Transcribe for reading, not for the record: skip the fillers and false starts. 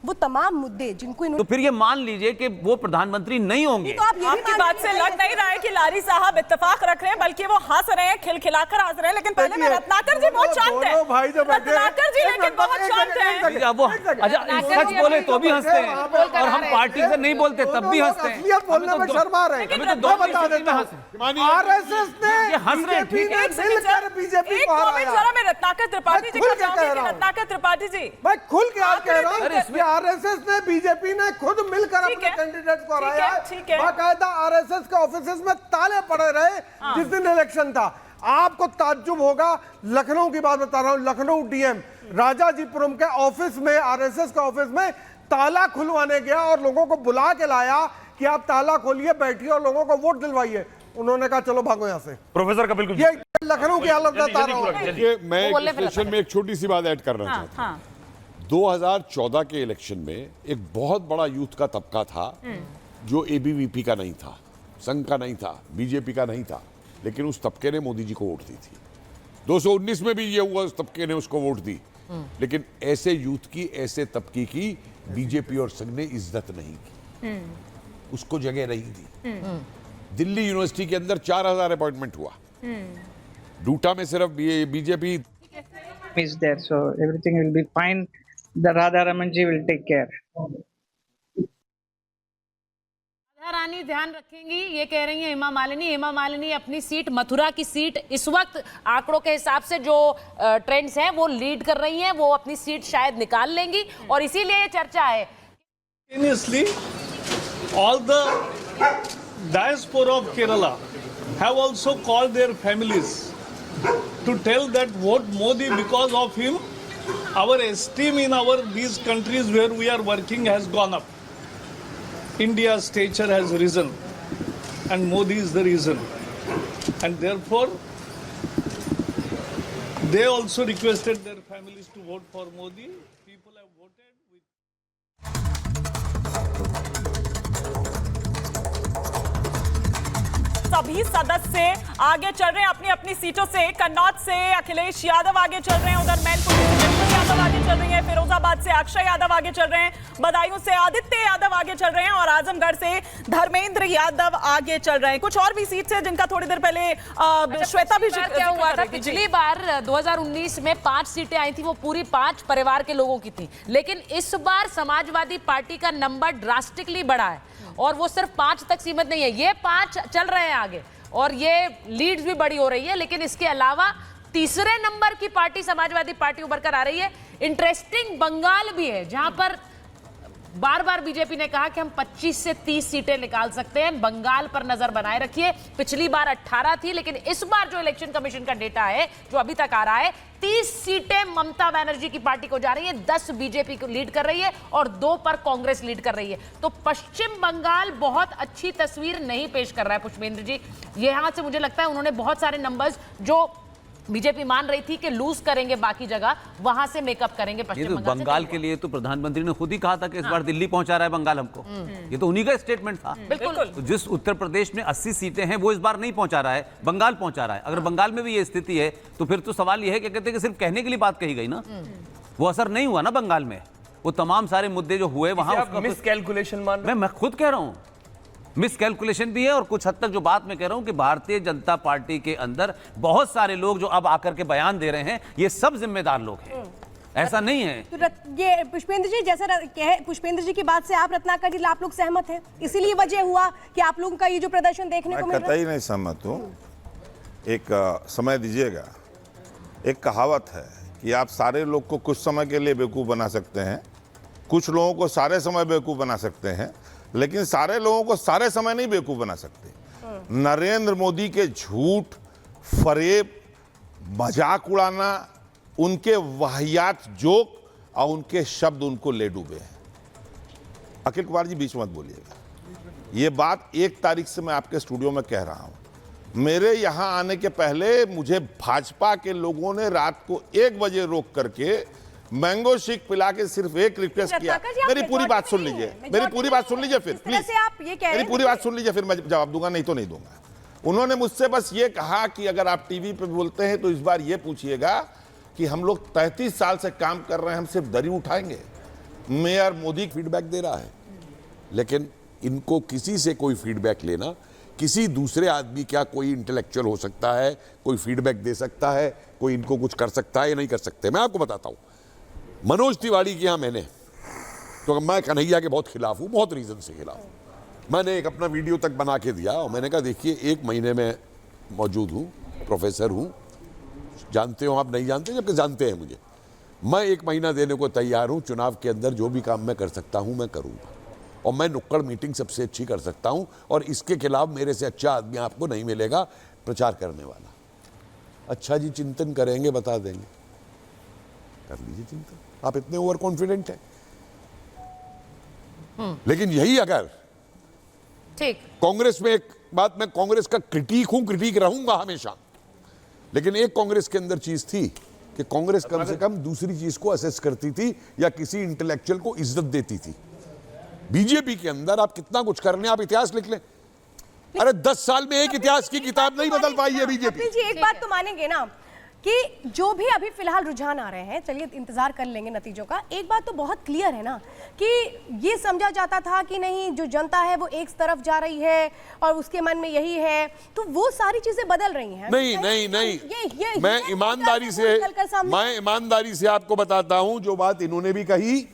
वो तमाम मुद्दे जिनको इन्होंने, तो फिर ये मान लीजिए कि वो प्रधानमंत्री नहीं होंगे। तो आप ये भी आपकी बात से लग नहीं रहा है कि लारी साहब इत्तेफाक रख रहे हैं, बल्कि वो हंस रहे हैं, खिलखिलाकर हंस रहे हैं। लेकिन पहले मैं रत्नाकर जी बहुत शांत है, रत्नाकर जी लेकिन बहुत शांत है। वो अच्छा सच बोले तो भी हंसते हैं और हम पार्टी से नहीं बोलते तब भी हंसते हैं। असलियत बोलने में शर्मा रहे हैं। मैं बता देता हूं, आरएसएस ने हंस रहे हैं, ठीक है, मिलकर बीजेपी को हराया। जरा मैं रत्नाकर त्रिपाठी जी को चाहूंगी, रत्नाकर त्रिपाठी जी मैं खुल के आज कह रहा हूं अरे कि आरएसएस ने बीजेपी ने खुद मिलकर अपने कैंडिडेट को हराया ठीक है। है। बाकायदा आरएसएस के ऑफिसेज में ताले पड़े रहे जिस दिन इलेक्शन था। आपको ताज्जुब होगा, लखनऊ की बात बता रहा हूं, लखनऊ डीएम राजाजीपुरम के ऑफिस में, आरएसएस के ऑफिस में ताला खुलवाने गया और लोगों को बुला के लाया कि आप ताला खोलिए, बैठिए और लोगों को वोट दिलवाइए। उन्होंने कहा चलो भागो यहां से। प्रोफेसर का बिल्कुल ये लखनऊ की हालत बता रहा हूं। देखिए, मैं एक स्टेशन में एक छोटी सी बात ऐड करना चाहता हूं। 2014 के इलेक्शन में एक बहुत बड़ा यूथ का तबका था जो एबीवीपी का नहीं था, संघ का नहीं था, बीजेपी का नहीं था, लेकिन उस तबके ने मोदी जी को वोट दी थी। 219 में भी ये हुआ, उस तबके ने उसको वोट दी। लेकिन ऐसे यूथ की, ऐसे तबके की बीजेपी और संघ ने इज्जत नहीं की, उसको जगह नहीं दी। दिल्ली यूनिवर्सिटी के अंदर 4000 अपॉइंटमेंट हुआ, डूटा में सिर्फ BJP is there, so everything will be fine. The Radharaman ji will take care. रानी ध्यान रखेंगी, ये कह रही है हेमा मालिनी। हेमा मालिनी अपनी सीट, मथुरा की सीट, इस वक्त आंकड़ों के हिसाब से जो ट्रेंड्स हैं वो लीड कर रही हैं, वो अपनी सीट शायद निकाल लेंगी और इसीलिए ये चर्चा है। Simultaneously, all the diaspora of Kerala have also called their families to tell that vote Modi, because of him our esteem in these countries where we are working has gone up. India's stature has risen and Modi is the reason, and therefore they also requested their families to vote for Modi. People have voted with सभी सदस्य आगे चल रहे हैं अपनी अपनी सीटों से। कन्नौज से अखिलेश यादव आगे चल रहे हैं, उधर मैनपुरी से बिल्कुल यादव आगे चल रही है, फिरोजाबाद से अक्षय यादव आगे चल रहे हैं, बदायूं से आदित्य यादव आगे चल रहे हैं और आजमगढ़ से धर्मेंद्र यादव आगे चल रहे हैं। कुछ और भी सीट है जिनका थोड़ी देर पहले श्वेता भी क्या हुआ था, पिछली बार 2019 में 5 सीटें आई थी, वो पूरी 5 परिवार के लोगों की थी, लेकिन इस बार समाजवादी पार्टी का नंबर ड्रास्टिकली बढ़ा है और वो सिर्फ 5 तक सीमित नहीं है, ये 5 चल रहे हैं आगे और ये लीड्स भी बड़ी हो रही है। लेकिन इसके अलावा तीसरे नंबर की पार्टी समाजवादी पार्टी उभर कर आ रही है। इंटरेस्टिंग बंगाल भी है, जहां पर बार बार बीजेपी ने कहा कि हम 25 से 30 सीटें निकाल सकते हैं, बंगाल पर नजर बनाए रखिए। पिछली बार 18 थी, लेकिन इस बार जो इलेक्शन कमीशन का डेटा है जो अभी तक आ रहा है, 30 सीटें ममता बनर्जी की पार्टी को जा रही है, 10 बीजेपी को लीड कर रही है और 2 पर कांग्रेस लीड कर रही है। तो पश्चिम बंगाल बहुत अच्छी तस्वीर नहीं पेश कर रहा है पुष्पेंद्र जी। यहां से मुझे लगता है उन्होंने बहुत सारे नंबर्स जो बीजेपी मान रही थी कि लूज करेंगे बाकी जगह, वहां से मेकअप करेंगे पश्चिम बंगाल के लिए तो प्रधानमंत्री ने खुद ही कहा था कि इस बार दिल्ली पहुंचा रहा है बंगाल हमको, ये तो उन्हीं का स्टेटमेंट था। बिल्कुल। तो जिस उत्तर प्रदेश में 80 सीटें हैं वो इस बार नहीं पहुंचा रहा है, बंगाल पहुंचा रहा है। अगर बंगाल में भी ये स्थिति है तो फिर तो सवाल ये है कि कहते हैं कि सिर्फ कहने के लिए बात कही गई ना, वो असर नहीं हुआ ना बंगाल में। वो तमाम सारे मुद्दे जो हुए वहां मिसकैलकुलेशन मान रहे हैं? मैं खुद कह रहा हूं मिसकैलकुलेशन भी है और कुछ हद तक जो बात मैं कह रहा हूं कि भारतीय जनता पार्टी के अंदर बहुत सारे लोग जो अब आकर के बयान दे रहे हैं, ये सब जिम्मेदार लोग हैं, ऐसा नहीं है। तो ये पुष्पेंद्र जी, जैसा पुष्पेंद्र जी की बात से आप रत्नाकर जी आप लोग सहमत हैं, इसीलिए वजह हुआ कि आप लोगों का ये जो प्रदर्शन देखने को मिल रहा है? कतई नहीं सहमत हूं। एक समय दीजिएगा। एक कहावत है कि आप सारे लोग को कुछ समय के लिए बेवकूफ बना सकते हैं, कुछ लोगों को सारे समय बेवकूफ बना सकते हैं, लेकिन सारे लोगों को सारे समय नहीं बेवकूफ बना सकते। नरेंद्र मोदी के झूठ, फरेब, मजाक उड़ाना, उनके वाहियात जोक और उनके शब्द उनको ले डूबे हैं। अखिल कुमार जी बीच मत बोलिएगा, ये बात 1 तारीख से मैं आपके स्टूडियो में कह रहा हूं। मेरे यहां आने के पहले मुझे भाजपा के लोगों ने रात को 1 बजे रोक करके मैंगो शेक पिला के सिर्फ एक रिक्वेस्ट किया। मेरी पूरी बात सुन लीजिए, मेरी पूरी बात सुन लीजिए, फिर प्लीज मेरी पूरी बात सुन लीजिए, फिर मैं जवाब दूंगा, नहीं तो नहीं दूंगा। उन्होंने मुझसे बस ये कहा कि अगर आप टीवी पे बोलते हैं तो इस बार ये पूछिएगा कि हम लोग 33 साल से काम कर रहे हैं, हम सिर्फ दरी उठाएंगे, मेयर मोदी फीडबैक दे रहा है, लेकिन इनको किसी से कोई फीडबैक लेना, किसी दूसरे आदमी, क्या कोई इंटेलेक्चुअल हो सकता है, कोई फीडबैक दे सकता है, कोई इनको कुछ कर सकता है या नहीं कर सकते? मैं आपको बताता हूं, मनोज तिवारी के यहां मैंने, तो मैं कन्हैया के बहुत खिलाफ हूं, बहुत रीजन से खिलाफ हूं। मैंने एक अपना वीडियो तक बना के दिया और मैंने कहा देखिए 1 महीने में मौजूद हूं, प्रोफेसर हूं, जानते हो आप, नहीं जानते, जबकि जानते हैं मुझे, मैं 1 महीना देने को तैयार हूं। चुनाव के अंदर जो भी काम मैं कर सकता हूं मैं करूंगा, और मैं नुक्कड़ मीटिंग सबसे अच्छी कर सकता हूं, और इसके खिलाफ मेरे से अच्छा आदमी आपको नहीं मिलेगा प्रचार करने वाला। अच्छा जी, चिंतन करेंगे, बता देंगे, कर लीजिए चिंतन, आप इतने ओवर कॉन्फिडेंट हैं। लेकिन यही अगर ठीक, कांग्रेस में, एक बात, मैं कांग्रेस का क्रिटिक हूं, क्रिटिक रहूंगा हमेशा, लेकिन एक कांग्रेस के अंदर चीज थी कि कांग्रेस कम से कम दूसरी चीज को असेस करती थी या किसी इंटेलेक्चुअल को इज्जत देती थी। बीजेपी के अंदर आप कितना कुछ कर लें, आप इतिहास लिख लें, अरे 10 साल में एक इतिहास की किताब नहीं बदल पाई है बीजेपी। कपिल जी, एक बात तो मानेंगे ना कि जो भी अभी फिलहाल रुझान आ रहे हैं, चलिए इंतजार कर लेंगे नतीजों का, एक बात तो बहुत क्लियर है ना कि ये समझा जाता था कि नहीं, जो जनता है वो एक तरफ जा रही है और उसके मन में यही है, तो वो सारी चीजें बदल रही हैं। नहीं, मैं ईमानदारी से आपको बताता हूं, जो बात इन्होंने भी कही